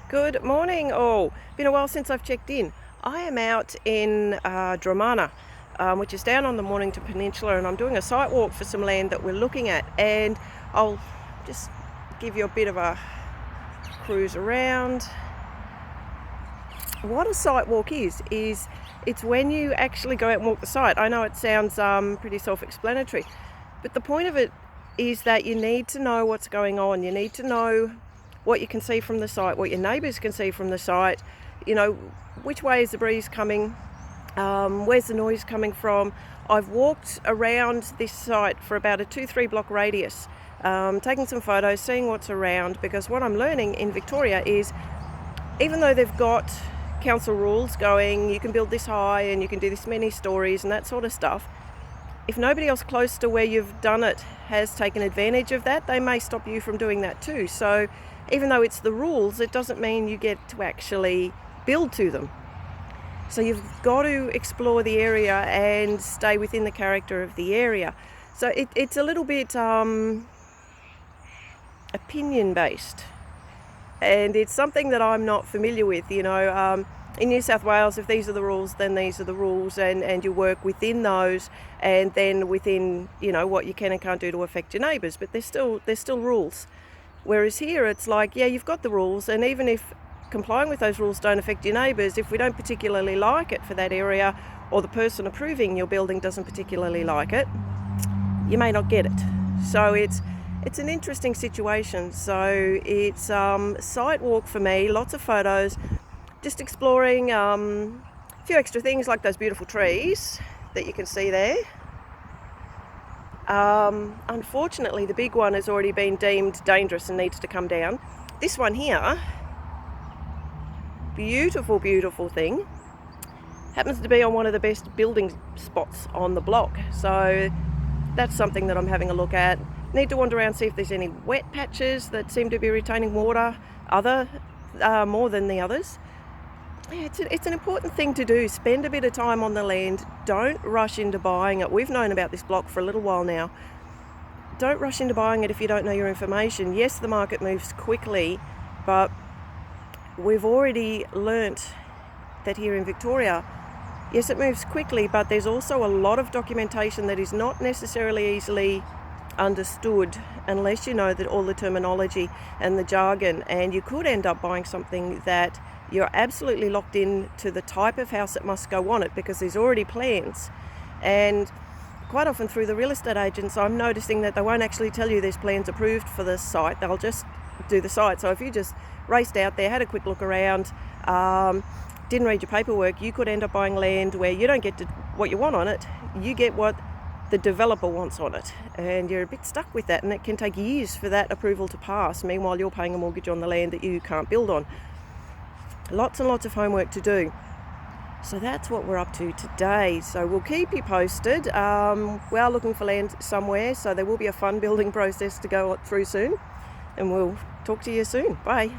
Good morning all. Been a while since I've checked in. I am out in Dramana, which is down on the Mornington Peninsula, and I'm doing a site walk for some land that we're looking at, and I'll just give you a bit of a cruise around. What a site walk is it's when you actually go out and walk the site. I know it sounds pretty self-explanatory, but the point of it is that you need to know what's going on. You need to know what you can see from the site, what your neighbours can see from the site, which way is the breeze coming, where's the noise coming from. I've walked around this site for about a 2-3 block radius, taking some photos, seeing what's around, because what I'm learning in Victoria is, even though they've got council rules going, you can build this high and you can do this many stories and that sort of stuff, if nobody else close to where you've done it has taken advantage of that, they may stop you from doing that too. So even though it's the rules, it doesn't mean you get to actually build to them. So you've got to explore the area and stay within the character of the area. So it's a little bit opinion based, and it's something that I'm not familiar with. In New South Wales, if these are the rules, then these are the rules, and you work within those, and then within what you can and can't do to affect your neighbours. But there's still rules. Whereas here it's like, yeah, you've got the rules, and even if complying with those rules don't affect your neighbours, if we don't particularly like it for that area, or the person approving your building doesn't particularly like it, you may not get it. So it's an interesting situation. So it's site walk for me, lots of photos, just exploring a few extra things like those beautiful trees that you can see there. Unfortunately, the big one has already been deemed dangerous and needs to come down. This one here, beautiful, beautiful thing, happens to be on one of the best building spots on the block. So that's something that I'm having a look at. Need to wander around, see if there's any wet patches that seem to be retaining water, more than the others. Yeah, it's an important thing to do. Spend a bit of time on the land. Don't rush into buying it. We've known about this block for a little while now. Don't rush into buying it if you don't know your information. Yes, the market moves quickly, but we've already learnt that here in Victoria, yes, it moves quickly, but there's also a lot of documentation that is not necessarily easily understood unless you know that all the terminology and the jargon, and you could end up buying something that you're absolutely locked in to the type of house that must go on it, because there's already plans. And quite often through the real estate agents, I'm noticing that they won't actually tell you there's plans approved for this site. They'll just do the site. So if you just raced out there, had a quick look around, didn't read your paperwork, you could end up buying land where you don't get what you want on it. You get what the developer wants on it, and you're a bit stuck with that, and it can take years for that approval to pass. Meanwhile, you're paying a mortgage on the land that you can't build on. Lots and lots of homework to do. So that's what we're up to today. So we'll keep you posted. We are looking for land somewhere, so there will be a fun building process to go through soon, and we'll talk to you soon. Bye.